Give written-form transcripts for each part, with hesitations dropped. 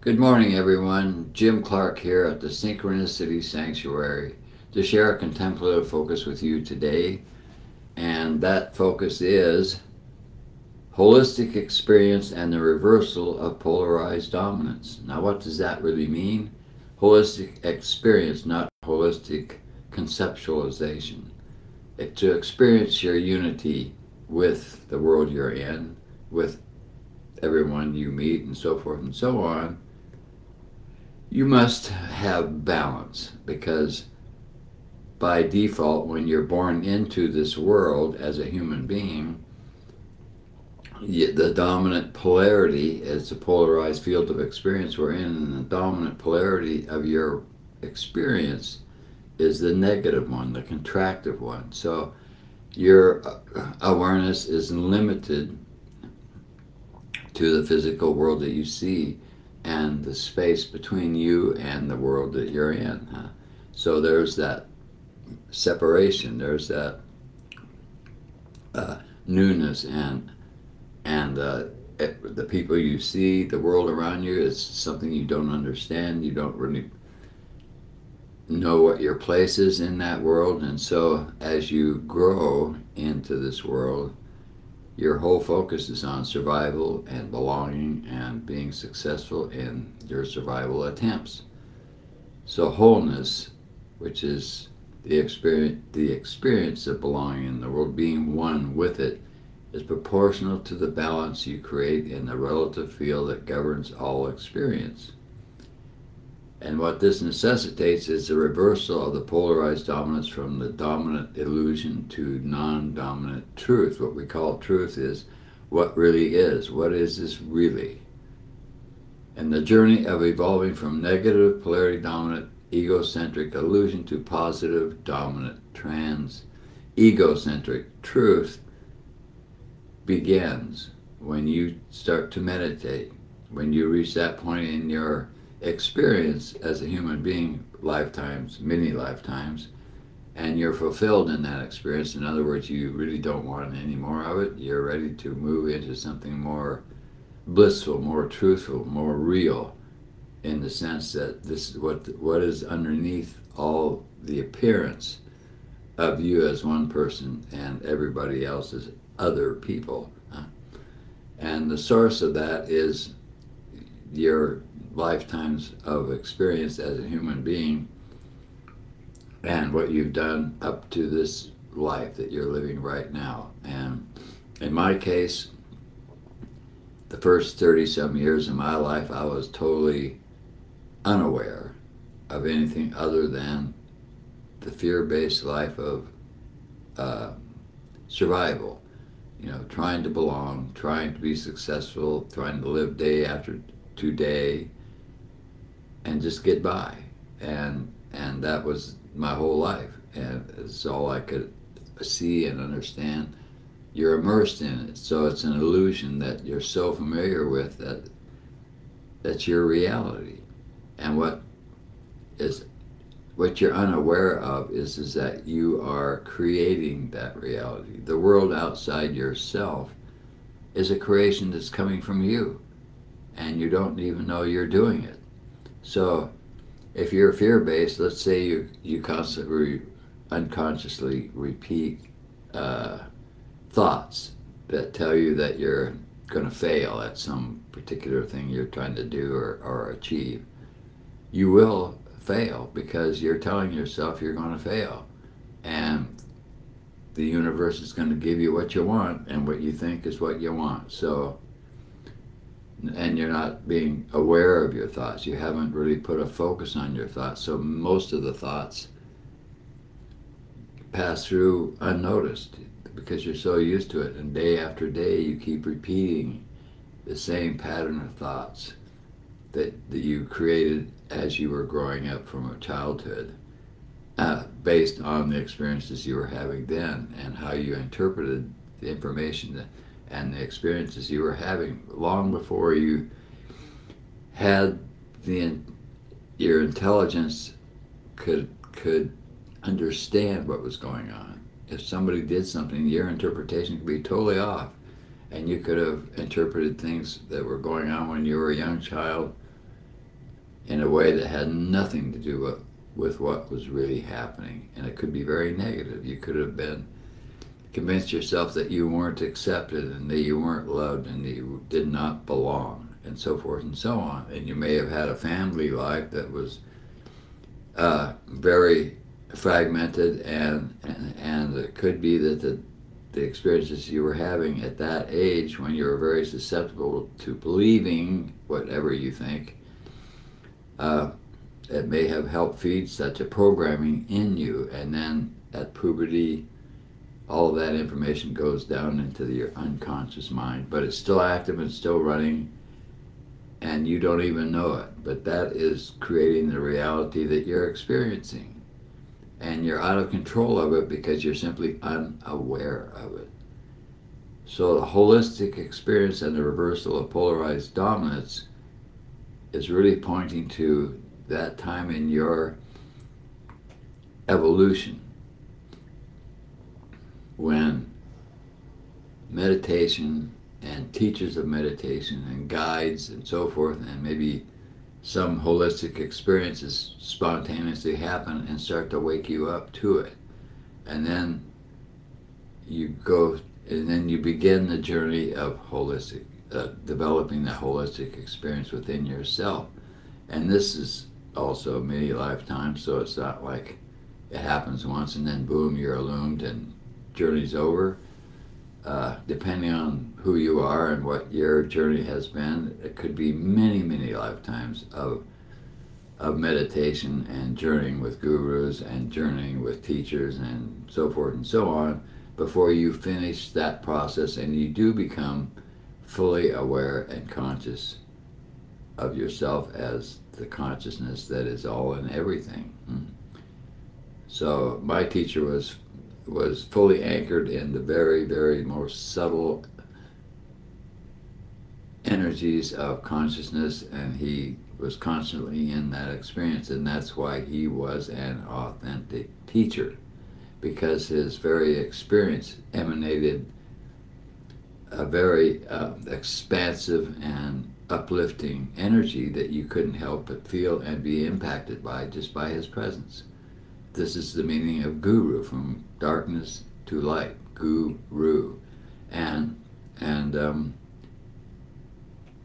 Good morning, everyone. Jim Clark here at the Synchronicity Sanctuary to share a contemplative focus with you today. And that focus is holistic experience and the reversal of polarized dominance. Now, what does that really mean? Holistic experience, not holistic conceptualization. To experience your unity with the world you're in, with everyone you meet, and so forth and so on, you must have balance, because by default, when you're born into this world as a human being, the dominant polarity is the polarized field of experience we're in, and the dominant polarity of your experience is the negative one, the contractive one. So your awareness is limited to the physical world that you see and the space between you and the world that you're in. So there's that separation, there's that newness, and the people you see, the world around you is something you don't understand. You don't really know what your place is in that world, and so as you grow into this world, your whole focus is on survival and belonging and being successful in your survival attempts. So wholeness, which is the experience of belonging in the world, being one with it, is proportional to the balance you create in the relative field that governs all experience. And what this necessitates is the reversal of the polarized dominance from the dominant illusion to non-dominant truth. What we call truth is what really is. What is this really? And the journey of evolving from negative polarity dominant egocentric illusion to positive dominant trans-egocentric truth begins when you start to meditate, when you reach that point in your experience as a human being, lifetimes, many lifetimes, and you're fulfilled in that experience. In other words, you really don't want any more of it. You're ready to move into something more blissful, more truthful, more real, in the sense that this is what is underneath all the appearance of you as one person and everybody else as other people. And the source of that is your lifetimes of experience as a human being and what you've done up to this life that you're living right now. And in my case, the first 30-some years of my life, I was totally unaware of anything other than the fear-based life of survival. You know, trying to belong, trying to be successful, trying to live day after day, and just get by. And that was my whole life, and it's all I could see and understand. You're immersed in it, so it's an illusion that you're so familiar with that that's your reality. And what you're unaware of is that you are creating that reality. The world outside yourself is a creation that's coming from you, and you don't even know you're doing it. So if you're fear-based, let's say you constantly unconsciously repeat thoughts that tell you that you're going to fail at some particular thing you're trying to do or achieve. You will fail because you're telling yourself you're going to fail, and the universe is going to give you what you want, and what you think is what you want. So, and you're not being aware of your thoughts. You haven't really put a focus on your thoughts, so most of the thoughts pass through unnoticed because you're so used to it, and day after day you keep repeating the same pattern of thoughts that you created as you were growing up from a childhood, based on the experiences you were having then and how you interpreted the information and the experiences you were having long before you had your intelligence could understand what was going on. If somebody did something, your interpretation could be totally off, and you could have interpreted things that were going on when you were a young child in a way that had nothing to do with what was really happening. And it could be very negative. You could have been convinced yourself that you weren't accepted and that you weren't loved and that you did not belong, and so forth and so on. And you may have had a family life that was very fragmented, and it could be that the experiences you were having at that age, when you were very susceptible to believing whatever you think, it may have helped feed such a programming in you. And then at puberty, all of that information goes down into your unconscious mind, but it's still active and still running, and you don't even know it. But that is creating the reality that you're experiencing. And you're out of control of it because you're simply unaware of it. So the holistic experience and the reversal of polarized dominance is really pointing to that time in your evolution when meditation and teachers of meditation and guides and so forth, and maybe some holistic experiences spontaneously happen and start to wake you up to it. And then you begin the journey of holistic, developing that holistic experience within yourself. And this is also many lifetimes, so it's not like it happens once and then boom, you're illumined and journey's over. Depending on who you are and what your journey has been, it could be many, many lifetimes of meditation and journeying with gurus and journeying with teachers and so forth and so on before you finish that process and you do become fully aware and conscious of yourself as the consciousness that is all in everything. So my teacher was fully anchored in the very, very most subtle energies of consciousness, and he was constantly in that experience, and that's why he was an authentic teacher, because his very experience emanated a very expansive and uplifting energy that you couldn't help but feel and be impacted by just by his presence. This is the meaning of guru, from darkness to light, guru. And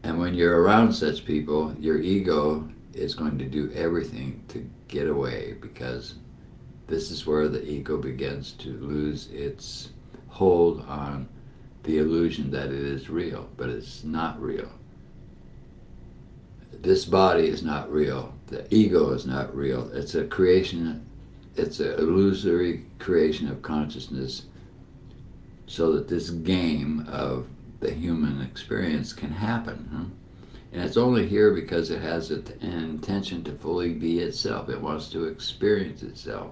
when you're around such people, your ego is going to do everything to get away, because this is where the ego begins to lose its hold on the illusion that it is real, but it's not real. This body is not real. The ego is not real. It's a creation. It's an illusory creation of consciousness so that this game of the human experience can happen. And it's only here because it has an intention to fully be itself. It wants to experience itself.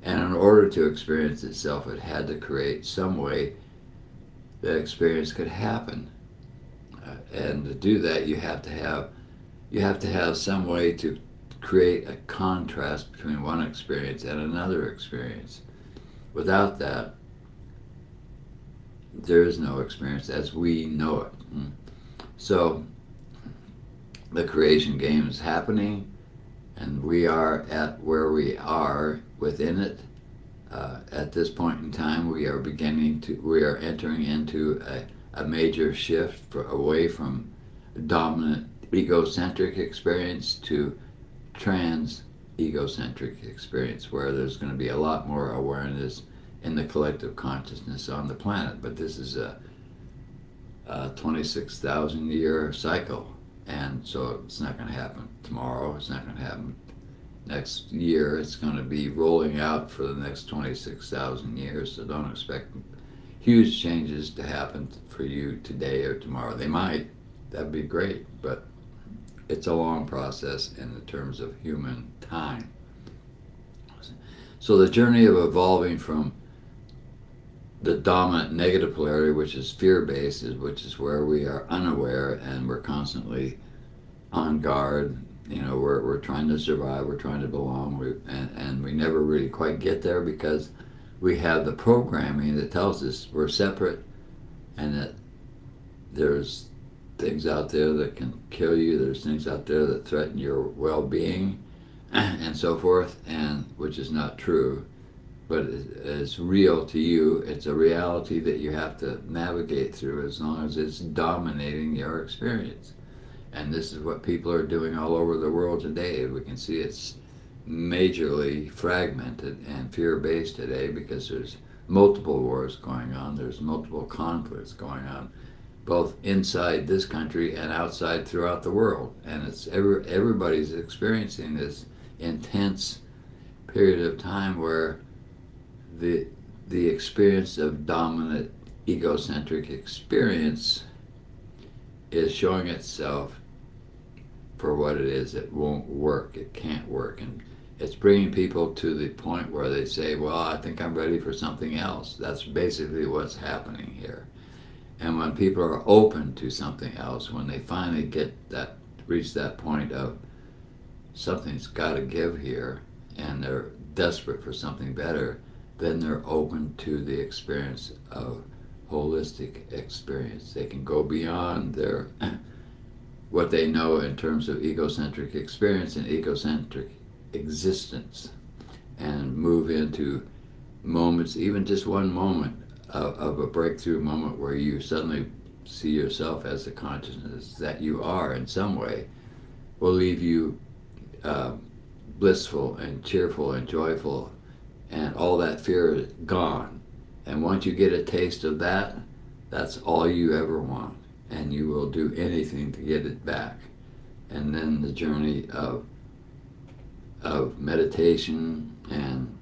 And in order to experience itself, it had to create some way that experience could happen. And to do that, you have to have some way to create a contrast between one experience and another experience. Without that, there is no experience as we know it. So the creation game is happening, and we are at where we are within it. At this point in time, we are entering into a major shift away from dominant egocentric experience to trans-egocentric experience, where there's going to be a lot more awareness in the collective consciousness on the planet. But this is a 26,000 year cycle, and so it's not going to happen tomorrow. It's not going to happen next year. It's going to be rolling out for the next 26,000 years, so don't expect huge changes to happen for you today or tomorrow. They might. That'd be great, but it's a long process in the terms of human time. So the journey of evolving from the dominant negative polarity, which is fear-based, which is where we are unaware and we're constantly on guard. You know, we're trying to survive, we're trying to belong, and we never really quite get there because we have the programming that tells us we're separate and that there's things out there that can kill you. There's things out there that threaten your well-being and so forth, and which is not true, but it's real to you. It's a reality that you have to navigate through as long as it's dominating your experience. And this is what people are doing all over the world today. We can see it's majorly fragmented and fear-based today because there's multiple wars going on. There's multiple conflicts going on, both inside this country and outside throughout the world. And it's everybody's experiencing this intense period of time where the experience of dominant egocentric experience is showing itself for what it is. It won't work. It can't work. And it's bringing people to the point where they say, well, I think I'm ready for something else. That's basically what's happening here. And when people are open to something else, when they finally reach that point of something's got to give here, and they're desperate for something better, then they're open to the experience of holistic experience. They can go beyond their what they know in terms of egocentric experience and egocentric existence, and move into moments, even just one moment of a breakthrough moment where you suddenly see yourself as the consciousness that you are in some way, will leave you blissful and cheerful and joyful, and all that fear is gone. And once you get a taste of that, that's all you ever want, and you will do anything to get it back. And then the journey of meditation and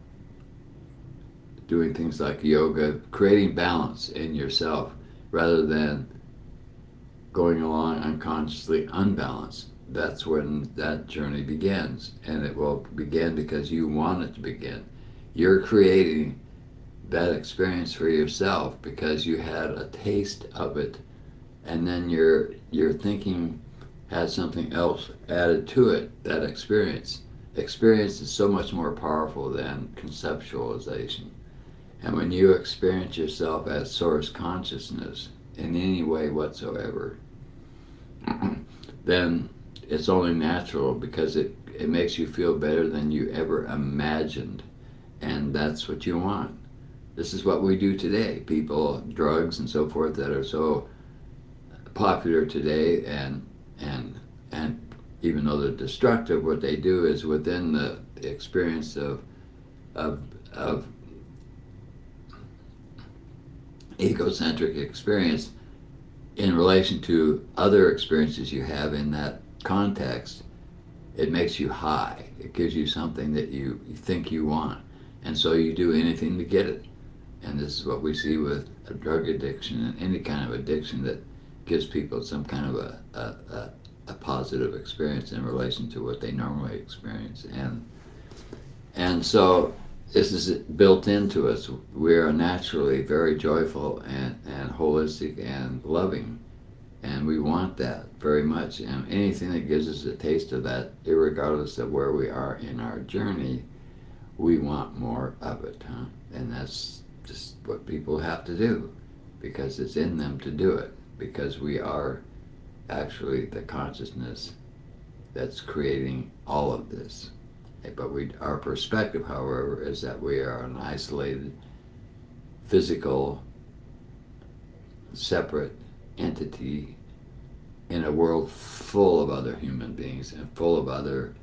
doing things like yoga, creating balance in yourself rather than going along unconsciously unbalanced. That's when that journey begins, and it will begin because you want it to begin. You're creating that experience for yourself because you had a taste of it, and then your thinking has something else added to it. That experience is so much more powerful than conceptualization. And when you experience yourself as source consciousness in any way whatsoever, then it's only natural, because it makes you feel better than you ever imagined, and that's what you want. This is what we do today. People, drugs and so forth that are so popular today, and even though they're destructive, what they do is within the experience of egocentric experience in relation to other experiences you have in that context, it makes you high. It gives you something that you think you want, and so you do anything to get it. And this is what we see with a drug addiction and any kind of addiction that gives people some kind of a positive experience in relation to what they normally experience. And so this is built into us. We are naturally very joyful and holistic and loving, and we want that very much. And anything that gives us a taste of that, irregardless of where we are in our journey, we want more of it, huh? And that's just what people have to do, because it's in them to do it, because we are actually the consciousness that's creating all of this. But our perspective, however, is that we are an isolated, physical, separate entity in a world full of other human beings and full of other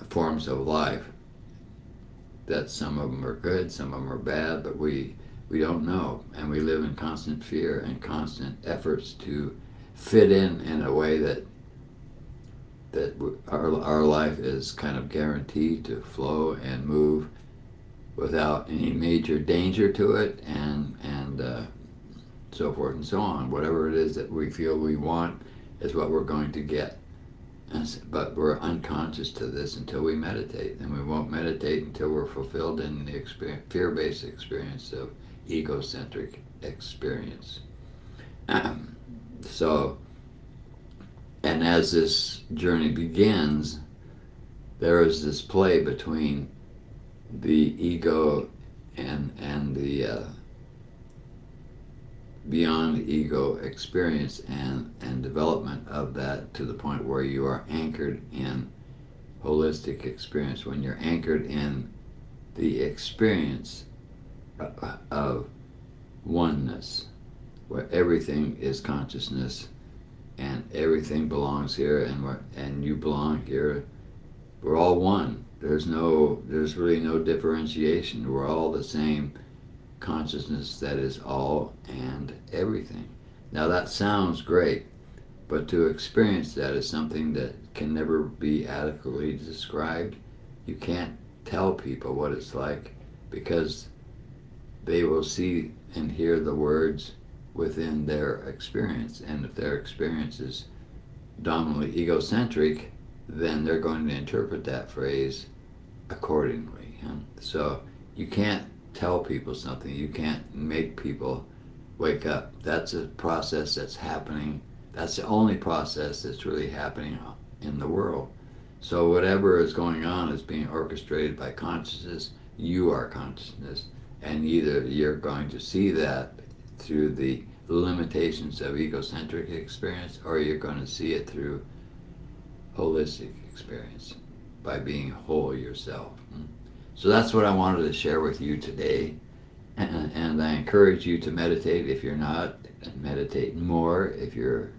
forms of life, that some of them are good, some of them are bad, but we don't know. And we live in constant fear and constant efforts to fit in a way that our life is kind of guaranteed to flow and move without any major danger to it, and so forth and so on. Whatever it is that we feel we want is what we're going to get. But we're unconscious to this until we meditate, and we won't meditate until we're fulfilled in the fear-based experience of egocentric experience. So, and as this journey begins, there is this play between the ego and beyond ego experience and development of that to the point where you are anchored in holistic experience, when you're anchored in the experience of oneness, where everything is consciousness and everything belongs here, and you belong here. We're all one. There's really no differentiation. We're all the same consciousness that is all and everything. Now that sounds great, but to experience that is something that can never be adequately described. You can't tell people what it's like, because they will see and hear the words within their experience, and if their experience is dominantly egocentric, then they're going to interpret that phrase accordingly. So you can't tell people something. You can't make people wake up. That's a process that's happening. That's the only process that's really happening in the world. So whatever is going on is being orchestrated by consciousness. You are consciousness, and either you're going to see that through the limitations of egocentric experience, or you're going to see it through holistic experience by being whole yourself. So that's what I wanted to share with you today, and I encourage you to meditate if you're not, and meditate more if you're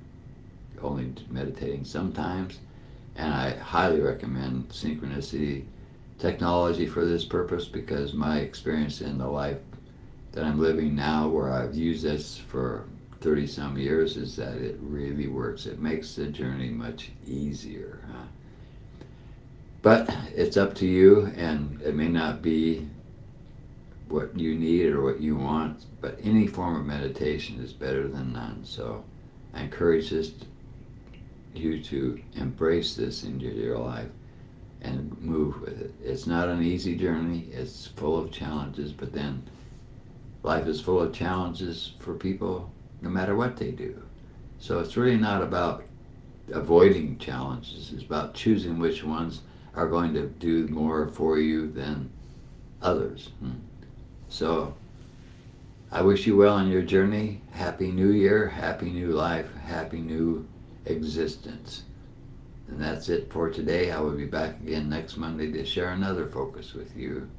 only meditating sometimes. And I highly recommend synchronicity technology for this purpose, because my experience in the life that I'm living now, where I've used this for 30 some years, is that it really works. It makes the journey much easier. But it's up to you, and it may not be what you need or what you want, but any form of meditation is better than none. So I encourage you to embrace this into your life and move with it. It's not an easy journey. It's full of challenges, but then life is full of challenges for people no matter what they do. So it's really not about avoiding challenges. It's about choosing which ones are going to do more for you than others. So I wish you well on your journey. Happy New Year, happy new life, happy new existence. And that's it for today. I will be back again next Monday to share another focus with you,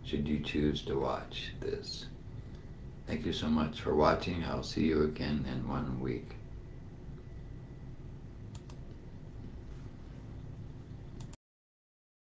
should you choose to watch this. Thank you so much for watching. I'll see you again in 1 week.